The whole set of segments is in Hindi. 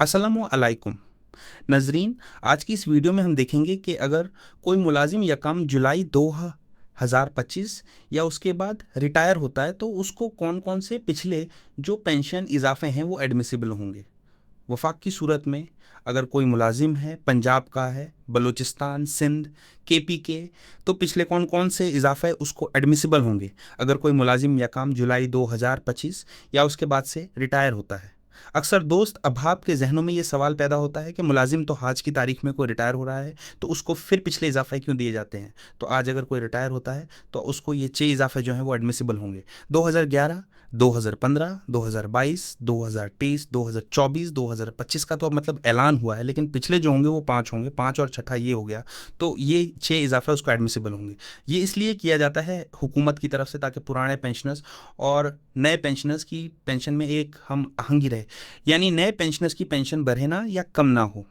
अस्सलामु अलैकुम नाज़रीन। आज की इस वीडियो में हम देखेंगे कि अगर कोई मुलाजिम यकम जुलाई 2025 या उसके बाद रिटायर होता है तो उसको कौन कौन से पिछले जो पेंशन इजाफे हैं वो एडमिसिबल होंगे। वफाक की सूरत में अगर कोई मुलाजिम है, पंजाब का है, बलूचिस्तान, सिंध, KPK, तो पिछले कौन कौन से इजाफे उसको एडमिसिबल होंगे अगर कोई मुलाजिम यकम जुलाई 2025 या उसके बाद से रिटायर होता है। अक्सर दोस्त अभाब के जहनों में ये सवाल पैदा होता है कि मुलाजिम तो आज की तारीख में कोई रिटायर हो रहा है तो उसको फिर पिछले इजाफे क्यों दिए जाते हैं। तो आज अगर कोई रिटायर होता है तो उसको ये 6 इजाफे जो हैं वो एडमिसिबल होंगे। 2011, 2015, 2022, 2023, 2024, 2025 का तो अब मतलब ऐलान हुआ है, लेकिन पिछले जो होंगे वो 5 होंगे, 5 और छठा ये हो गया। तो ये 6 इजाफे उसको एडमिसिबल होंगे। ये इसलिए किया जाता है हुकूमत की तरफ से ताकि पुराने पेंशनर्स और नए पेंशनर्स की पेंशन में एक हम आहंगी रहे, यानी नए पेंशनर्स की पेंशन बढ़े ना या कम ना हो।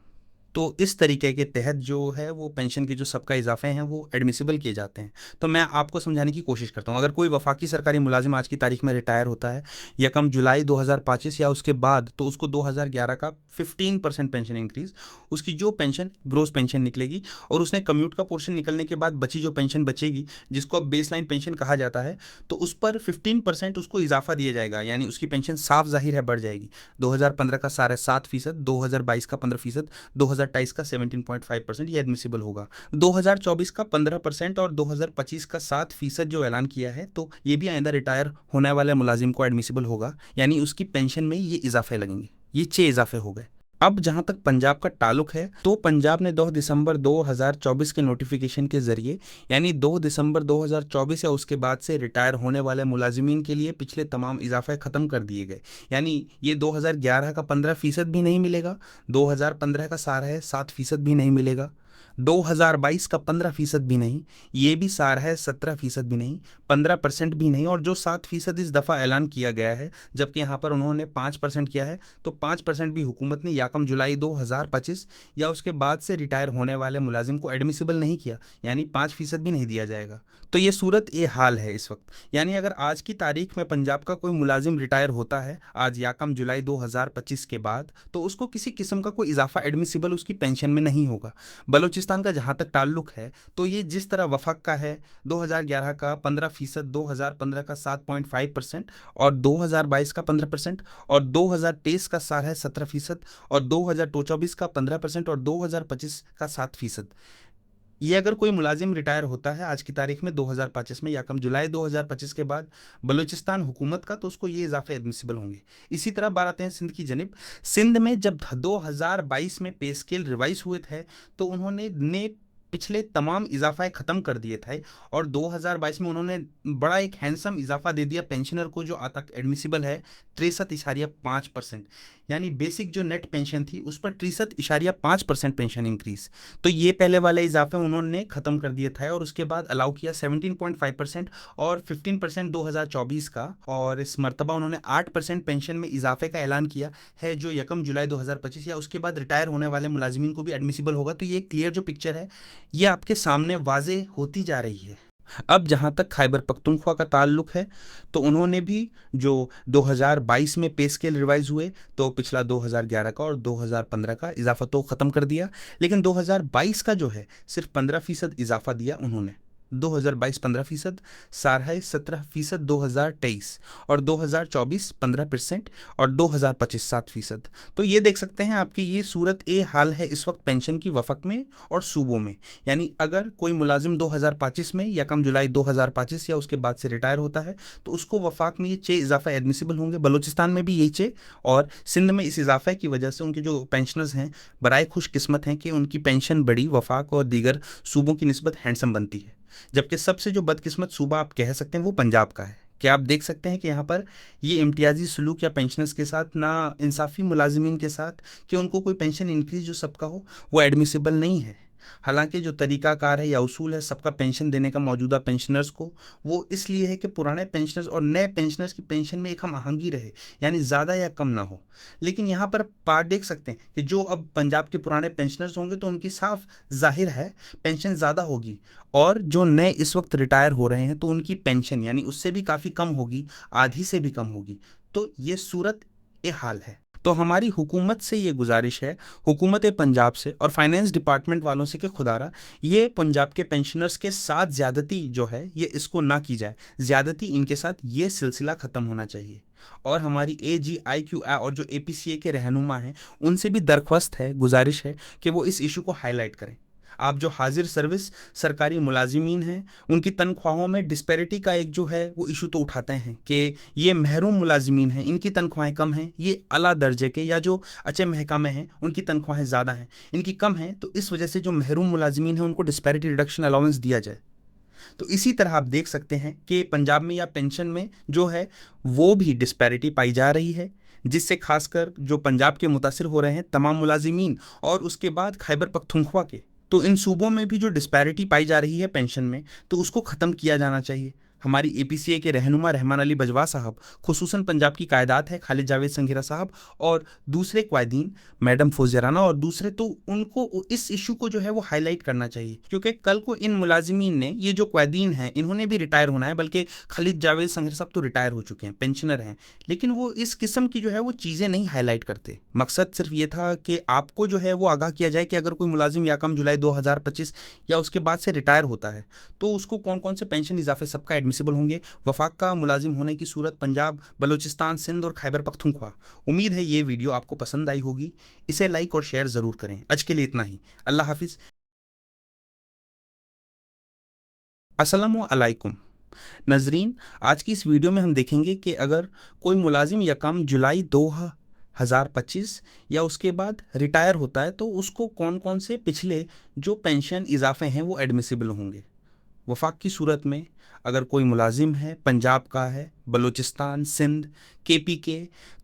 तो इस तरीके के तहत जो है वो पेंशन के जो सबका इजाफे हैं वो एडमिसिबल किए जाते हैं। तो मैं आपको समझाने की कोशिश करता हूँ। अगर कोई वफाकी सरकारी मुलाजिम आज की तारीख में रिटायर होता है यकम जुलाई 2025 या उसके बाद, तो उसको 2011 का 15% पेंशन इंक्रीज, उसकी जो पेंशन ग्रोस पेंशन निकलेगी और उसने कम्यूट का पोर्शन निकलने के बाद बची जो पेंशन बचेगी जिसको अब बेस लाइन पेंशन कहा जाता है, तो उस पर 15% उसको इजाफा दिया जाएगा, यानी उसकी पेंशन साफ जाहिर है बढ़ जाएगी। 2015 का 7.5%, 2022 का 15%, 2023 का 17.5% ये एडमिसिबल होगा। 2024 का 15% और 2025 का 7% जो ऐलान किया है, तो ये भी आइंदा रिटायर होने वाले मुलाजिम को एडमिसिबल होगा, यानी उसकी पेंशन में ये इजाफे लगेंगे। ये 6 इजाफे हो गए। अब जहां तक पंजाब का ताल्लुक है तो पंजाब ने 2 दिसंबर 2024 के नोटिफिकेशन के जरिए, यानी 2 दिसंबर 2024 या उसके बाद से रिटायर होने वाले मुलाजिमीन के लिए पिछले तमाम इजाफे ख़त्म कर दिए गए। यानी ये 2011 का 15% भी नहीं मिलेगा, 2015 का सारा है 7% भी नहीं मिलेगा, 2022 का 15% भी नहीं, ये भी सार है 17% भी नहीं, 15% भी नहीं, और जो 7% इस दफ़ा ऐलान किया गया है, जबकि यहाँ पर उन्होंने 5% किया है, तो 5% भी हुकूमत ने याकम जुलाई 2025 या उसके बाद से रिटायर होने वाले मुलाजिम को एडमिसिबल नहीं किया, यानी 5% भी नहीं दिया जाएगा। तो ये सूरत ये हाल है इस वक्त। यानी अगर आज की तारीख में पंजाब का कोई मुलाजिम रिटायर होता है आज याकम जुलाई 2025 के बाद, तो उसको किसी किस्म का कोई इजाफा एडमिसिबल उसकी पेंशन में नहीं होगा। बलूचिस्तान का जहाँ तक ताल्लुक है तो ये जिस तरह वफाक का है, 2011 का 15%, 2015 का 7.5% और 2022 का 15% और 2023 का सार है 17% और 2024 का 15% और 2025 का 7%। ये अगर कोई मुलाजिम रिटायर होता है आज की तारीख में 2025 में या कम जुलाई 2025 के बाद बलूचिस्तान हुकूमत का, तो उसको ये इजाफे एडमिसिबल होंगे। इसी तरह बात आते हैं सिंध की जनिब। सिंध में जब 2022 में पे स्केल रिवाइज हुए थे तो उन्होंने ने पिछले तमाम इजाफे ख़त्म कर दिए थे और 2022 में उन्होंने बड़ा एक हैंडसम इजाफा दे दिया पेंशनर को, जो आज तक एडमिसिबल है 63.5%, यानी बेसिक जो नेट पेंशन थी उस पर 63.5% पेंशन इंक्रीज। तो ये पहले वाले इजाफे उन्होंने ख़त्म कर दिया था और उसके बाद अलाउ किया 17.5% और 15% 2024 का, और इस मरतबा उन्होंने 8% पेंशन में इजाफे का ऐलान किया है जो यकम जुलाई 2025 या उसके बाद रिटायर होने वाले मुलाजिमीन को भी एडमिसिबल होगा। तो ये क्लियर जो पिक्चर है ये आपके सामने वाजे होती जा रही है। अब जहां तक खैबर पख्तूनख्वा का ताल्लुक है तो उन्होंने भी जो 2022 में पे स्केल रिवाइज हुए तो पिछला 2011 का और 2015 का इजाफा तो ख़त्म कर दिया, लेकिन 2022 का जो है सिर्फ 15% इजाफा दिया उन्होंने। 2022 15%, सारहा 17%, 2023 और 2024 15% और 2025 7%। तो ये देख सकते हैं आपकी ये सूरत ए हाल है इस वक्त पेंशन की वफक में और सूबों में। यानी अगर कोई मुलाजिम 2025 में या कम जुलाई 2025 या उसके बाद से रिटायर होता है तो उसको वफाक में ये 6 इजाफा एडमिसिबल होंगे। बलूचिस्तान में भी यही 6 और सिंध में इस इजाफे की वजह से उनके जो पेंशनर्स हैं बराए खुशकिस्मत हैं कि उनकी पेंशन बड़ी वफाक और दीगर सूबों की निस्बत हैंडसम बनती है। जबकि सबसे जो बदकिस्मत सूबा आप कह सकते हैं वो पंजाब का है। क्या आप देख सकते हैं कि यहाँ पर ये इम्तियाजी सलूक या पेंशनर्स के साथ ना इंसाफी मुलाजिमीन के साथ कि उनको कोई पेंशन इंक्रीज जो सबका हो वो एडमिसिबल नहीं है। हालांकि जो तरीकाकार है या उसूल है सबका पेंशन देने का मौजूदा पेंशनर्स को, वो इसलिए है कि पुराने पेंशनर्स और नए पेंशनर्स की पेंशन में एक हम आहंगी रहे, यानी ज़्यादा या कम ना हो। लेकिन यहाँ पर पार्ट देख सकते हैं कि जो अब पंजाब के पुराने पेंशनर्स होंगे तो उनकी साफ जाहिर है पेंशन ज़्यादा होगी, और जो नए इस वक्त रिटायर हो रहे हैं तो उनकी पेंशन यानी उससे भी काफ़ी कम होगी, आधी से भी कम होगी। तो ये सूरत ए हाल है। तो हमारी हुकूमत से ये गुजारिश है, हुकूमत पंजाब से और फाइनेंस डिपार्टमेंट वालों से, कि खुदारा ये पंजाब के पेंशनर्स के साथ ज़्यादती जो है ये इसको ना की जाए, ज़्यादती इनके साथ ये सिलसिला ख़त्म होना चाहिए। और हमारी AGIQA और जो APCA के रहनुमा हैं उनसे भी दरख्वास्त है, गुजारिश है कि वो इस इशू को हाईलाइट करें। आप जो हाजिर सर्विस सरकारी मुलाजिमीन हैं उनकी तनख्वाहों में डिस्पैरिटी का एक जो है वो इशू तो उठाते हैं कि ये महरूम मुलाजिमीन हैं, इनकी तनख्वाहें कम हैं, ये अला दर्जे के या जो अच्छे महकमे हैं उनकी तनख्वाहें ज़्यादा हैं, इनकी कम हैं, तो इस वजह से जो महरूम मुलाजिमीन हैं उनको डिस्पैरिटी रिडक्शन अलाउंस दिया जाए। तो इसी तरह आप देख सकते हैं कि पंजाब में या पेंशन में जो है वो भी डिस्पैरिटी पाई जा रही है, जिससे खासकर जो पंजाब के मुतासिर हो रहे हैं तमाम मुलाजिमीन और उसके बाद खैबर पख्तूनख्वा के। तो इन सूबों में भी जो डिस्पैरिटी पाई जा रही है पेंशन में, तो उसको ख़त्म किया जाना चाहिए। हमारी APCA के रहनुमा रहमान अली बजवा साहब, खुसूसन पंजाब की कायदात है खालिद जावेद संघेरा साहब और दूसरे कायदीन मैडम फौजिया राना और दूसरे, तो उनको इस इशू को जो है वो हाईलाइट करना चाहिए, क्योंकि कल को इन मुलाजिमीन ने, ये जो कायदीन हैं इन्होंने भी रिटायर होना है, बल्कि खालिद जावेद संघेरा साहब तो रिटायर हो चुके हैं, पेंशनर हैं, लेकिन वो इस किस्म की जो है वो चीज़ें नहीं हाईलाइट करते। मकसद सिर्फ ये था कि आपको जो है वो आगाह किया जाए कि अगर कोई मुलाजिम या कम जुलाई 2025 या उसके बाद से रिटायर होता है तो उसको कौन कौन से पेंशन इजाफे सबका एडमिसिबल होंगे। वफाक का मुलाजिम होने की सूरत पंजाब, बलूचिस्तान, सिंध और खैबर पख्तूनख्वा। उम्मीद है ये वीडियो आपको पसंद आई होगी, इसे लाइक और शेयर ज़रूर करें। आज के लिए इतना ही, अल्लाह हाफिज़। अस्सलामु अलैकुम नजरीन, आज की इस वीडियो में हम देखेंगे कि अगर कोई मुलाजिम यकम जुलाई 2025 या उसके बाद रिटायर होता है तो उसको कौन कौन से पिछले जो पेंशन इजाफे हैं वो एडमिसिबल होंगे। वफाक की सूरत में अगर कोई मुलाजिम है, पंजाब का है, बलूचिस्तान, सिंध, KPK,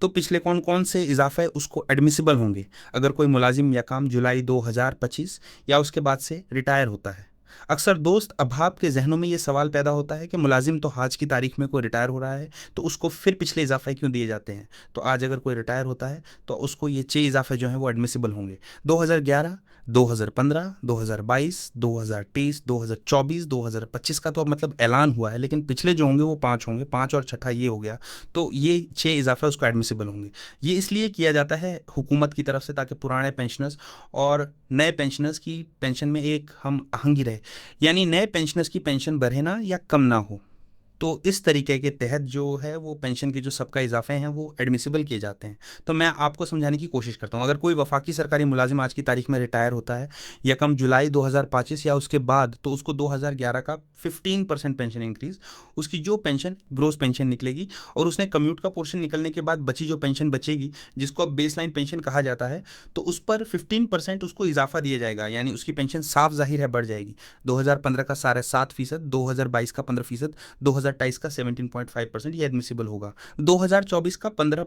तो पिछले कौन कौन से इजाफे उसको एडमिसिबल होंगे अगर कोई मुलाजिम यकम जुलाई 2025 या उसके बाद से रिटायर होता है। अक्सर दोस्त अभाब के जहनों में ये सवाल पैदा होता है कि मुलाजिम तो आज की तारीख में कोई रिटायर हो रहा है तो उसको फिर पिछले इजाफे क्यों दिए जाते हैं। तो आज अगर कोई रिटायर होता है तो उसको ये 6 इजाफे जो हैं वो एडमिसिबल होंगे। 2011, 2015, 2022, 2023, 2024, 2025 का तो अब मतलब ऐलान हुआ है, लेकिन पिछले जो होंगे वो 5 होंगे, 5 और छठा ये हो गया, तो ये 6 इजाफे उसको एडमिसिबल होंगे। ये इसलिए किया जाता है हुकूमत की तरफ से ताकि पुराने पेंशनर्स और नए पेंशनर्स की पेंशन में एक हम आहंगी रहे, यानी नए पेंशनर्स की पेंशन बढ़े ना या कम ना हो। तो इस तरीके के तहत जो है वो पेंशन के जो सबका इजाफे हैं वो एडमिसिबल किए जाते हैं। तो मैं आपको समझाने की कोशिश करता हूँ। अगर कोई वफाकी सरकारी मुलाजिम आज की तारीख में रिटायर होता है यकम जुलाई 2025 या उसके बाद, तो उसको 2011 का 15% पेंशन इंक्रीज, उसकी जो पेंशन ग्रोस पेंशन निकलेगी और उसने कम्यूट का पोर्शन निकलने के बाद बची जो पेंशन बचेगी जिसको अब बेस लाइन पेंशन कहा जाता है, तो उस पर 15% उसको इजाफा दिया जाएगा, यानी उसकी पेंशन साफ जाहिर है बढ़ जाएगी। 2015 का 7.5%, 2022 का 15%, 2023 का 17.5% ये एडमिसिबल होगा, 2024 का 15%